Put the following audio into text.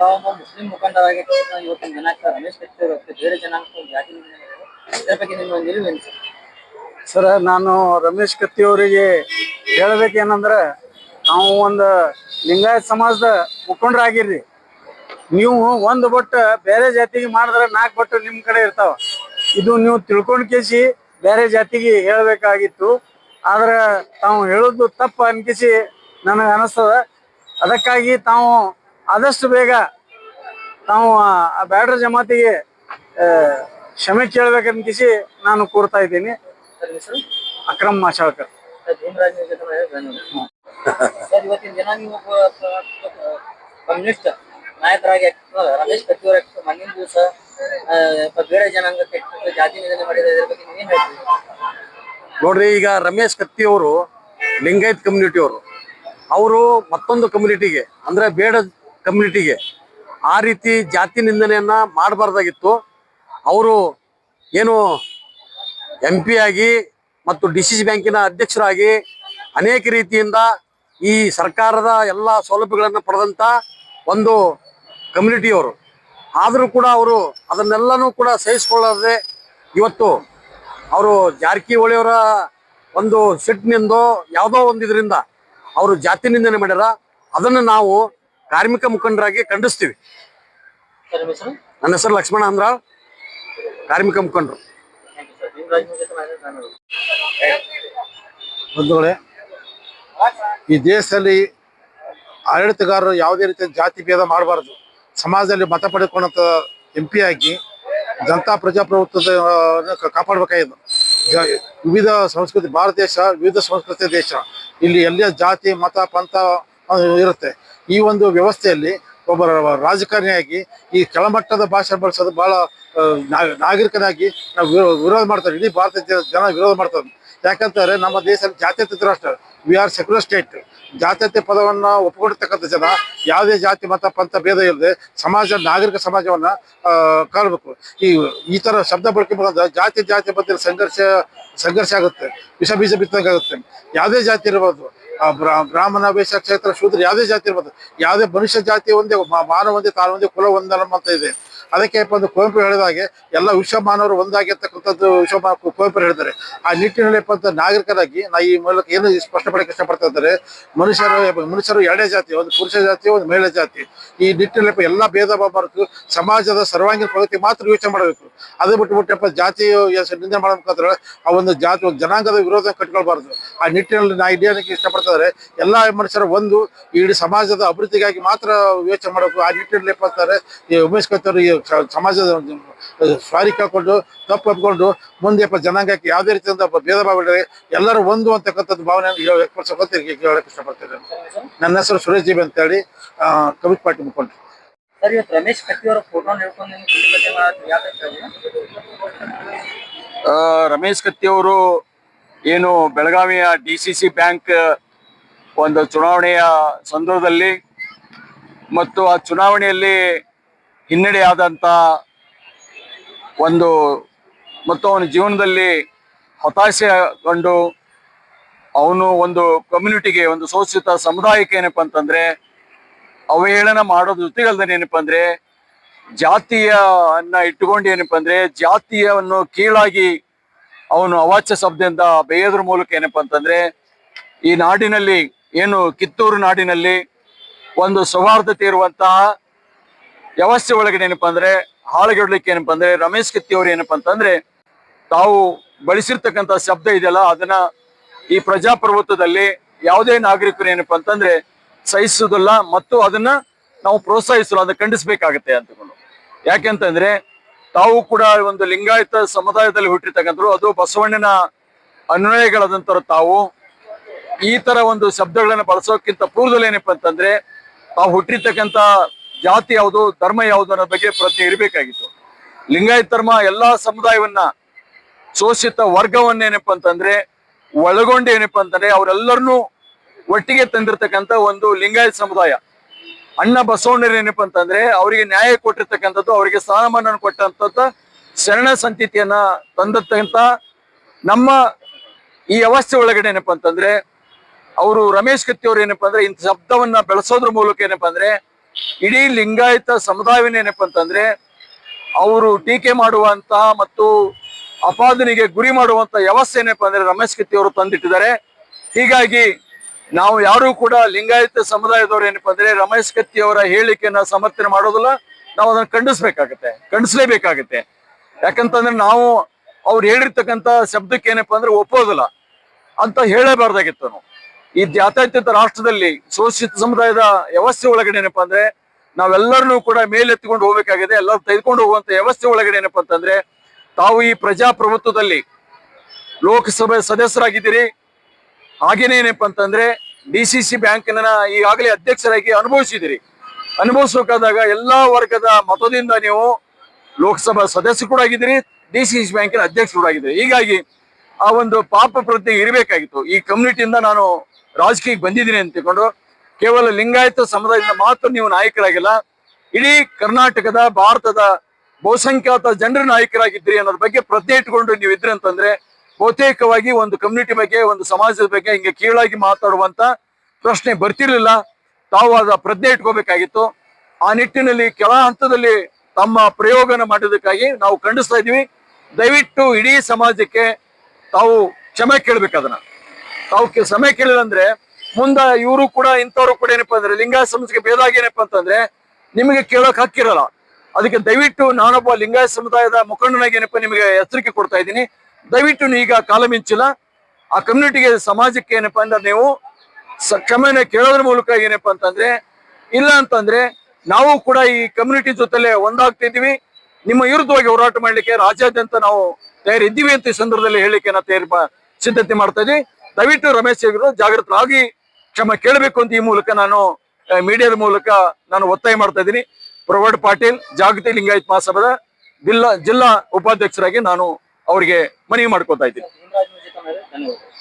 ತಾವೊಬ್ಬ Muslim ಮುಖಂಡರಾಗಿ ಇವತ್ತಿನ ದಿನಾಂಕ ರಮೇಶ್ ಕತ್ತಿ ಅವರು ಬೇರೆ ಜನಾಂಗ ಜಾತಿ ಇದರ ಬಗ್ಗೆ ನಿಮ್ಮ ನಿಲುವೇನು ಸರ್? ಸರ್, ನಾನು ರಮೇಶ್ ಕತ್ತಿ ಅವರಿಗೆ ಹೇಳ್ಬೇಕೇನಂದ್ರೆ, ನಾವು ಒಂದು ಲಿಂಗಾಯತ್ ಸಮಾಜದ ಮುಖಂಡರಾಗಿರ್ರಿ. ನೀವು ಒಂದು ಬೊಟ್ಟು ಬೇರೆ ಜಾತಿಗೆ ಮಾಡಿದ್ರೆ 4 ಬೊಟ್ಟು ನಿಮ್ಮ ಕಡೆ ಇರ್ತಾವ. ಇದು ನೀವು ತಿಳ್ಕೊಂಡು ಕೇಸಿ ಬೇರೆ ಜಾತಿಗೆ ಹೇಳ್ಬೇಕಾಗಿತ್ತು. ಆದ್ರೆ ತಾವು ಹೇಳೋದು ತಪ್ಪು ಅನ್ಕಿಸಿ ನನಗೆ ಅನಿಸ್ತದ. ಅದಕ್ಕಾಗಿ ತಾವು ಆದಷ್ಟು ಬೇಗ ತಾವು ಆ ಬ್ಯಾಡ್ರ ಜಮಾತಿಗೆ ಕ್ಷಮೆ ಕೇಳ್ಬೇಕನ್ಕಿಸಿ ನಾನು ಕೋರ್ತಾ ಇದ್ದೀನಿ. ಅಕ್ರಮ್ ಮಾಶಾಳ್ಕರ್. ಸರ್, ಇವತ್ತಿನ ದಿನ ನೀವು ಕಮ್ಯುನಿಸ್ಟ್ ನಾಯಕರಾಗಿ ರಮೇಶ್ ಕತ್ತಿ ಅವರ ಮುಂದಿನ ದಿವಸ ಬೇರೆ ಜನಾಂಗಕ್ಕೆ ಜಾತಿ ನಿಂದನೆ ಮಾಡಿದ ಇದ್ರ ಬಗ್ಗೆ ನೀವೇನ್ ಹೇಳ್ತೀವಿ? ನೋಡ್ರಿ, ಈಗ ರಮೇಶ್ ಕತ್ತಿ ಅವರು ಲಿಂಗಾಯತ್ ಕಮ್ಯುನಿಟಿ ಅವರು ಮತ್ತೊಂದು ಕಮ್ಯುನಿಟಿಗೆ ಅಂದ್ರೆ ಬೇಡ ಕಮ್ಯುನಿಟಿಗೆ ಆ ರೀತಿ ಜಾತಿ ನಿಂದನೆಯನ್ನ ಮಾಡಬಾರ್ದಾಗಿತ್ತು. ಅವರು ಏನು MP ಆಗಿ ಮತ್ತು DCC ಬ್ಯಾಂಕಿನ ಅಧ್ಯಕ್ಷರಾಗಿ ಅನೇಕ ರೀತಿಯಿಂದ ಈ ಸರ್ಕಾರದ ಎಲ್ಲ ಸೌಲಭ್ಯಗಳನ್ನು ಪಡೆದಂತ ಒಂದು ಕಮ್ಯುನಿಟಿಯವರು. ಆದರೂ ಕೂಡ ಅವರು ಅದನ್ನೆಲ್ಲನೂ ಕೂಡ ಸಹಿಸಿಕೊಳ್ಳದೆ ಇವತ್ತು ಅವರು ಜಾರಕಿಹೊಳಿಯವರ ಒಂದು ಸಿಟ್ಟಿನಿಂದ ಯಾವುದೋ ಒಂದು ಇದರಿಂದ ಅವರು ಜಾತಿ ನಿಂದನೆ ಮಾಡ್ಯಾರ. ಅದನ್ನು ನಾವು ಕಾರ್ಮಿಕ ಮುಖಂಡರಾಗಿ ಖಂಡಿಸ್ತೀವಿ. ನನ್ನ ಹೆಸರು ಲಕ್ಷ್ಮಣ ಅಂದ್ರಾಳ್, ಕಾರ್ಮಿಕ ಮುಖಂಡರು. ಬಂಧುಗಳೇ, ಈ ದೇಶದಲ್ಲಿ ಆಡಳಿತಗಾರರು ಯಾವುದೇ ರೀತಿಯ ಜಾತಿ ಭೇದ ಮಾಡಬಾರ್ದು. ಸಮಾಜದಲ್ಲಿ ಮತ ಪಡೆದುಕೊಂಡಂತ MP ಆಗಿ ಜನತಾ ಪ್ರಜಾಪ್ರಭುತ್ವದ ಕಾಪಾಡಬೇಕಾಗಿದೆ. ವಿವಿಧ ಸಂಸ್ಕೃತಿ, ಭಾರತ ದೇಶ ವಿವಿಧ ಸಂಸ್ಕೃತಿಯ ದೇಶ. ಇಲ್ಲಿ ಎಲ್ಲ ಜಾತಿ ಮತ ಪಂಥ ಇರುತ್ತೆ. ಈ ಒಂದು ವ್ಯವಸ್ಥೆಯಲ್ಲಿ ಒಬ್ಬ ರಾಜಕಾರಣಿಯಾಗಿ ಈ ಕೆಳಮಟ್ಟದ ಭಾಷೆ ಬಳಸೋದು ಬಹಳ ನಾಗರಿಕನಾಗಿ ನಾವು ವಿರೋಧ ಮಾಡ್ತಾರೆ. ಇಡೀ ಭಾರತ ಜನ ವಿರೋಧ ಮಾಡ್ತಾರೆ. ಯಾಕಂತಾರೆ ನಮ್ಮ ದೇಶದಲ್ಲಿ ಜಾತ್ಯತೀತ ರಾಷ್ಟ್ರ, ವಿ ಆರ್ ಸೆಕ್ಯುಲರ್ ಸ್ಟೇಟ್. ಜಾತ್ಯತೆ ಪದವನ್ನ ಒಪ್ಪಿಕೊಂಡಿರ್ತಕ್ಕಂಥ ಜನ ಯಾವುದೇ ಜಾತಿ ಮತ ಪಂಥ ಭೇದ ಇಲ್ಲದೆ ನಾಗರಿಕ ಸಮಾಜವನ್ನ ಕಾಣಬೇಕು. ಈ ತರ ಶಬ್ದ ಬಳಕೆ ಬಂದ್ರೆ ಜಾತಿ ಮಧ್ಯೆ ಸಂಘರ್ಷ ಆಗುತ್ತೆ, ವಿಷ ಬೀಜ ಬಿತ್ತಂಗಾಗುತ್ತೆ. ಯಾವುದೇ ಜಾತಿ ಇರ್ಬೋದು, ಬ್ರಾಹ್ಮಣ ವೈಶ್ಯ ಕ್ಷೇತ್ರ ಶೂದ್ರ ಯಾವುದೇ ಜಾತಿ ಇರ್ಬೋದು, ಯಾವುದೇ ಮನುಷ್ಯ ಜಾತಿ ಒಂದೇ, ಮಾನವ ಒಂದೇ, ತಾನು ಒಂದೇ, ಕುಲ ಒಂದಲ್ಲ ಅಂತ ಇದೆ. ಅದಕ್ಕೆ ಒಂದು ಕುವೆಂಪು ಹೇಳಿದಾಗೆ ಎಲ್ಲ ವಿಶ್ವ ಮಾನವರು ಒಂದಾಗಿರ್ತಕ್ಕಂಥದ್ದು ಕುವೆಂಪು ಹೇಳಿದ್ದಾರೆ. ಆ ನಿಟ್ಟಿನಲ್ಲಿ ನಾಗರಿಕರಾಗಿ ನಾ ಈ ಮೂಲಕ ಏನು ಸ್ಪಷ್ಟಪಡಕ್ಕೆ ಇಷ್ಟಪಡ್ತಾ ಇದ್ದಾರೆ, ಮನುಷ್ಯರು ಎರಡೇ ಜಾತಿ, ಒಂದು ಪುರುಷ ಜಾತಿ, ಒಂದು ಮಹಿಳಾ ಜಾತಿ. ಈ ನಿಟ್ಟಿನಲ್ಲಿ ಎಲ್ಲ ಭೇದ ಭಾವ ಮರೆತು ಸಮಾಜದ ಸರ್ವಾಂಗೀಣ ಪ್ರಗತಿ ಮಾತ್ರ ಯೋಚನೆ ಮಾಡಬೇಕು. ಅದು ಬಿಟ್ಟು ಜಾತಿ ನಿಂದನೆ ಮಾಡಬೇಕಾದ್ರೆ ಆ ಒಂದು ಜನಾಂಗದ ವಿರೋಧ ಕಟ್ಕೊಳ್ಬಾರ್ದು. ಆ ನಿಟ್ಟಿನಲ್ಲಿ ನಾ ಇಡೀನಕ್ಕೆ ಇಷ್ಟಪಡ್ತಾ ಇದ್ದಾರೆ. ಎಲ್ಲ ಮನುಷ್ಯರ ಒಂದು ಇಡೀ ಸಮಾಜದ ಅಭಿವೃದ್ಧಿಗಾಗಿ ಮಾತ್ರ ಯೋಚನೆ ಮಾಡಬೇಕು. ಆ ನಿಟ್ಟಿನಲ್ಲಿ ಇರ್ತಾರೆ ಈ ಉಮೇಶ್ ಕತ್ತಿ ಅವರು ಸಮಾಜದ ಸಾರಿ ಕೇಳ್ಕೊಂಡು ತಪ್ಪು ಒಪ್ಕೊಂಡು ಮುಂದೆ ಜನಾಂಗಕ್ಕೆ ಯಾವುದೇ ರೀತಿಯಿಂದ ಭೇದ ಭಾವ ಎಲ್ಲರೂ ಒಂದು ಅಂತಕ್ಕಂಥದ್ದು ಭಾವನೆಯನ್ನು ಹೇಳಕ್ಕೆ ಇಷ್ಟಪಡ್ತೇನೆ. ನನ್ನ ಹೆಸರು ಸುರೇಶ್ ಜೀಬಿ ಅಂತ ಹೇಳಿ, ಕಮ್ಯುನಿಸ್ಟ್ ಪಾರ್ಟಿ ಮುಖಂಡರು. ಸರ್, ಇವತ್ತು ರಮೇಶ್ ಕತ್ತಿ ಅವರ ಫೋಟೋ ರಮೇಶ್ ಕತ್ತಿ ಅವರು ಏನು ಬೆಳಗಾವಿಯ DCC ಬ್ಯಾಂಕ್ ಒಂದು ಚುನಾವಣೆಯ ಸಂದರ್ಭದಲ್ಲಿ ಮತ್ತು ಆ ಚುನಾವಣೆಯಲ್ಲಿ ಹಿನ್ನಡೆಯಾದಂಥ ಮತ್ತು ಅವನ ಜೀವನದಲ್ಲಿ ಹತಾಶೆಗೊಂಡು ಅವನು ಒಂದು ಕಮ್ಯುನಿಟಿಗೆ, ಒಂದು ಶೋಷಿತ ಸಮುದಾಯಕ್ಕೆ ಏನಪ್ಪ ಅಂತಂದ್ರೆ ಅವಹೇಳನ ಮಾಡೋದು ಜೊತೆಗಲ್ದೇನೆ ಏನಪ್ಪ ಅಂದ್ರೆ ಜಾತಿಯನ್ನ ಇಟ್ಟುಕೊಂಡು ಏನಪ್ಪ ಅಂದ್ರೆ ಜಾತಿಯನ್ನು ಕೀಳಾಗಿ ಅವನು ಅವಾಚ್ಯ ಶಬ್ದದಿಂದ ಬೇಯೋದ್ರ ಮೂಲಕ ಏನಪ್ಪ ಅಂತಂದ್ರೆ ಈ ನಾಡಿನಲ್ಲಿ ಏನು ಕಿತ್ತೂರು ನಾಡಿನಲ್ಲಿ ಒಂದು ಸೌಹಾರ್ದತೆ ಇರುವಂತಹ ವ್ಯವಸ್ಥೆ ಒಳಗಡೆ ಏನಪ್ಪಾ ಅಂದ್ರೆ ಹಾಳುಗೆಡ್ಲಿಕ್ಕೆ ಏನಪ್ಪಾ ಅಂದ್ರೆ ರಮೇಶ್ ಕತ್ತಿ ಅವರು ಏನಪ್ಪಾ ಅಂತಂದ್ರೆ ತಾವು ಬಳಸಿರ್ತಕ್ಕಂಥ ಶಬ್ದ ಇದೆಯಲ್ಲ, ಅದನ್ನ ಈ ಪ್ರಜಾಪ್ರಭುತ್ವದಲ್ಲಿ ಯಾವುದೇ ನಾಗರಿಕರು ಏನಪ್ಪಾ ಅಂತಂದ್ರೆ ಸಹಿಸುವುದಿಲ್ಲ ಮತ್ತು ಅದನ್ನ ನಾವು ಪ್ರೋತ್ಸಾಹಿಸಲು ಅದನ್ನ ಖಂಡಿಸ್ಬೇಕಾಗತ್ತೆ ಅಂತಕೊಂಡು. ಯಾಕೆಂತಂದ್ರೆ ತಾವು ಕೂಡ ಒಂದು ಲಿಂಗಾಯತ ಸಮುದಾಯದಲ್ಲಿ ಹುಟ್ಟಿರ್ತಕ್ಕಂಥವ್ರು, ಅದು ಬಸವಣ್ಣನ ಅನ್ವಯಗಳಾದಂಥವ್ರು. ತಾವು ಈ ತರ ಒಂದು ಶಬ್ದಗಳನ್ನ ಬಳಸೋಕ್ಕಿಂತ ಪೂರ್ವದಲ್ಲಿ ಏನಪ್ಪಾ ಅಂತಂದ್ರೆ ತಾವು ಹುಟ್ಟಿರ್ತಕ್ಕಂಥ ಜಾತಿ ಯಾವುದು, ಧರ್ಮ ಯಾವುದು ಅನ್ನೋ ಬಗ್ಗೆ ಪ್ರಜ್ಞೆ ಇರಬೇಕಾಗಿತ್ತು. ಲಿಂಗಾಯತ ಧರ್ಮ ಎಲ್ಲಾ ಸಮುದಾಯವನ್ನ, ಶೋಷಿತ ವರ್ಗವನ್ನೇನಪ್ಪ ಅಂತಂದ್ರೆ ಒಳಗೊಂಡು ಏನಪ್ಪಾ ಅಂತಂದ್ರೆ ಅವರೆಲ್ಲರನ್ನೂ ಒಟ್ಟಿಗೆ ತಂದಿರ್ತಕ್ಕಂಥ ಒಂದು ಲಿಂಗಾಯತ ಸಮುದಾಯ. ಅಣ್ಣ ಬಸವಣ್ಣರು ಏನಪ್ಪಾ ಅಂತಂದ್ರೆ ಅವರಿಗೆ ನ್ಯಾಯ ಕೊಟ್ಟಿರ್ತಕ್ಕಂಥದ್ದು, ಅವರಿಗೆ ಸ್ಥಾನಮಾನ ಕೊಟ್ಟಂತ ಶರಣ ಸಂತತಿಯನ್ನ ತಂದಿರ್ತಕ್ಕಂಥ ನಮ್ಮ ಈ ವ್ಯವಸ್ಥೆ ಒಳಗಡೆ ಏನಪ್ಪಾ ಅಂತಂದ್ರೆ ಅವರು ರಮೇಶ್ ಕತ್ತಿ ಅವ್ರು ಏನಪ್ಪಾ ಅಂದ್ರೆ ಇಂಥ ಶಬ್ದವನ್ನ ಬೆಳೆಸೋದ್ರ ಮೂಲಕ ಏನಪ್ಪಾ ಅಂದ್ರೆ ಇಡೀ ಲಿಂಗಾಯತ ಸಮುದಾಯವೇನೇನಪ್ಪ ಅಂತಂದ್ರೆ ಅವರು ಟೀಕೆ ಮಾಡುವಂತ ಮತ್ತು ಅಪಾದನೆಗೆ ಗುರಿ ಮಾಡುವಂತ ವ್ಯವಸ್ಥೆ ಏನಪ್ಪ ಅಂದ್ರೆ ರಮೇಶ್ ಕತ್ತಿ ಅವರು ತಂದಿಟ್ಟಿದ್ದಾರೆ. ಹೀಗಾಗಿ ನಾವು ಯಾರು ಕೂಡ ಲಿಂಗಾಯತ ಸಮುದಾಯದವರು ಏನಪ್ಪ ಅಂದ್ರೆ ರಮೇಶ್ ಕತ್ತಿ ಅವರ ಹೇಳಿಕೆಯನ್ನ ಸಮರ್ಥನೆ ಮಾಡೋದಿಲ್ಲ. ನಾವು ಅದನ್ನ ಖಂಡಿಸ್ಲೇಬೇಕಾಗತ್ತೆ. ಯಾಕಂತಂದ್ರೆ ನಾವು ಅವ್ರು ಹೇಳಿರ್ತಕ್ಕಂಥ ಶಬ್ದಕ್ಕೆ ಏನಪ್ಪಾ ಅಂದ್ರೆ ಒಪ್ಪೋದಿಲ್ಲ ಅಂತ ಹೇಳಬಾರ್ದಾಗಿತ್ತು. ನಾವು ಈ ಜಾತ್ಯತೀತ ರಾಷ್ಟ್ರದಲ್ಲಿ ಶೋಷಿತ ಸಮುದಾಯದ ವ್ಯವಸ್ಥೆ ಒಳಗಡೆ ಏನಪ್ಪಾ ಅಂದ್ರೆ ನಾವೆಲ್ಲರನ್ನೂ ಕೂಡ ಮೇಲೆತ್ತಿಕೊಂಡು ಹೋಗ್ಬೇಕಾಗಿದೆ. ಎಲ್ಲರೂ ತೆಗೆದುಕೊಂಡು ಹೋಗುವಂತ ವ್ಯವಸ್ಥೆ ಒಳಗಡೆ ಏನಪ್ಪಾ ಅಂತಂದ್ರೆ ತಾವು ಈ ಪ್ರಜಾಪ್ರಭುತ್ವದಲ್ಲಿ ಲೋಕಸಭೆ ಸದಸ್ಯರಾಗಿದ್ದೀರಿ. ಹಾಗೇನೇ ಏನಪ್ಪಾ ಅಂತಂದ್ರೆ DCC ಬ್ಯಾಂಕಿನ ಈಗಾಗಲೇ ಅಧ್ಯಕ್ಷರಾಗಿ ಅನುಭವಿಸಬೇಕಾದಾಗ ಎಲ್ಲಾ ವರ್ಗದ ಮತದಿಂದ ನೀವು ಲೋಕಸಭಾ ಸದಸ್ಯರು ಕೂಡ ಆಗಿದ್ದೀರಿ, DCC ಬ್ಯಾಂಕಿನ ಅಧ್ಯಕ್ಷರು ಕೂಡ ಆಗಿದ್ದೀರಿ. ಹೀಗಾಗಿ ಆ ಒಂದು ಪಾಪ ಪ್ರಜ್ಞೆ ಇರಬೇಕಾಗಿತ್ತು. ಈ ಕಮ್ಯುನಿಟಿಯಿಂದ ನಾನು ರಾಜಕೀಯಕ್ಕೆ ಬಂದಿದ್ದೀನಿ ಅಂತ ತಿಳ್ಕೊಂಡು ಕೇವಲ ಲಿಂಗಾಯತ ಸಮುದಾಯದಿಂದ ಮಾತ್ರ ನೀವು ನಾಯಕರಾಗಿಲ್ಲ, ಇಡೀ ಕರ್ನಾಟಕದ ಭಾರತದ ಬಹುಸಂಖ್ಯಾತ ಜನರ ನಾಯಕರಾಗಿದ್ದೀರಿ ಅನ್ನೋದ್ರ ಬಗ್ಗೆ ಪ್ರಜ್ಞೆ ಇಟ್ಕೊಂಡು ನೀವು ಇದ್ರಿ ಅಂತಂದ್ರೆ ಬಹುತೇಕವಾಗಿ ಒಂದು ಕಮ್ಯುನಿಟಿ ಬಗ್ಗೆ, ಒಂದು ಸಮಾಜದ ಬಗ್ಗೆ ಹಿಂಗೆ ಕೀಳಾಗಿ ಮಾತಾಡುವಂತ ಪ್ರಶ್ನೆ ಬರ್ತಿರ್ಲಿಲ್ಲ. ತಾವು ಅದ ಪ್ರಜ್ಞೆ ಇಟ್ಕೋಬೇಕಾಗಿತ್ತು. ಆ ನಿಟ್ಟಿನಲ್ಲಿ ಕೆಳ ಹಂತದಲ್ಲಿ ತಮ್ಮ ಪ್ರಯೋಗನ ಮಾಡೋದಕ್ಕಾಗಿ ನಾವು ಖಂಡಿಸ್ತಾ ಇದೀವಿ. ದಯವಿಟ್ಟು ಇಡೀ ಸಮಾಜಕ್ಕೆ ತಾವು ಕ್ಷಮೆ ಕೇಳ್ಬೇಕು. ಅದನ್ನ ತಾವು ಕ್ಷಮೆ ಕೇಳಿದಂದ್ರೆ ಮುಂದೆ ಇವರು ಕೂಡ ಇಂಥವ್ರು ಕೂಡ ಏನಪ್ಪಾ ಅಂದ್ರೆ ಲಿಂಗಾಯತ ಸಮಾಜಕ್ಕೆ ಭೇದ ಏನಪ್ಪಾ ಅಂತಂದ್ರೆ ನಿಮಗೆ ಕೇಳೋಕ್ ಹಕ್ಕಿರಲ್ಲ. ಅದಕ್ಕೆ ದಯವಿಟ್ಟು ನಾನೊಬ್ಬ ಲಿಂಗಾಯತ ಸಮುದಾಯದ ಮುಖಂಡನಾಗಿ ಏನಪ್ಪಾ ನಿಮಗೆ ಎಚ್ಚರಿಕೆ ಕೊಡ್ತಾ ಇದ್ದೀನಿ. ದಯವಿಟ್ಟು ಈಗ ಕಾಲ ಮಿಂಚಿಲ್ಲ. ಆ ಕಮ್ಯುನಿಟಿಗೆ, ಸಮಾಜಕ್ಕೆ ಏನಪ್ಪಾ ಅಂದ್ರೆ ನೀವು ಕ್ಷಮೆನ ಕೇಳೋದ್ರ ಮೂಲಕ ಏನಪ್ಪಾ ಅಂತಂದ್ರೆ, ಇಲ್ಲ ಅಂತಂದ್ರೆ ನಾವು ಕೂಡ ಈ ಕಮ್ಯುನಿಟಿ ಜೊತೆಲೆ ಒಂದಾಗ್ತಿದೀವಿ. ನಿಮ್ಮ ವಿರುದ್ಧವಾಗಿ ಹೋರಾಟ ಮಾಡ್ಲಿಕ್ಕೆ ರಾಜ್ಯಾದ್ಯಂತ ನಾವು ತಯಾರಿದ್ದೀವಿ ಅಂತ ಈ ಸಂದರ್ಭದಲ್ಲಿ ಹೇಳಿಕೆ ಸಿದ್ಧತೆ ಮಾಡ್ತಾ ಇದ್ವಿ. ದಯವಿಟ್ಟು ರಮೇಶ್ ಅವರು ಜಾಗೃತರಾಗಿ ಕ್ಷಮೆ ಕೇಳಬೇಕು ಅಂತ ಈ ಮೂಲಕ ನಾನು ಮೀಡಿಯಾದ ಮೂಲಕ ನಾನು ಒತ್ತಾಯ ಮಾಡ್ತಾ ಇದ್ದೀನಿ. ಪ್ರವರ್ಡ್ ಪಾಟೀಲ್, ಜಾಗೃತಿ ಲಿಂಗಾಯತ್ ಮಹಾಸಭಾದ ಜಿಲ್ಲಾ ಉಪಾಧ್ಯಕ್ಷರಾಗಿ ನಾನು ಅವರಿಗೆ ಮನವಿ ಮಾಡ್ಕೊತಾ ಇದ್ದೀನಿ. ಧನ್ಯವಾದ.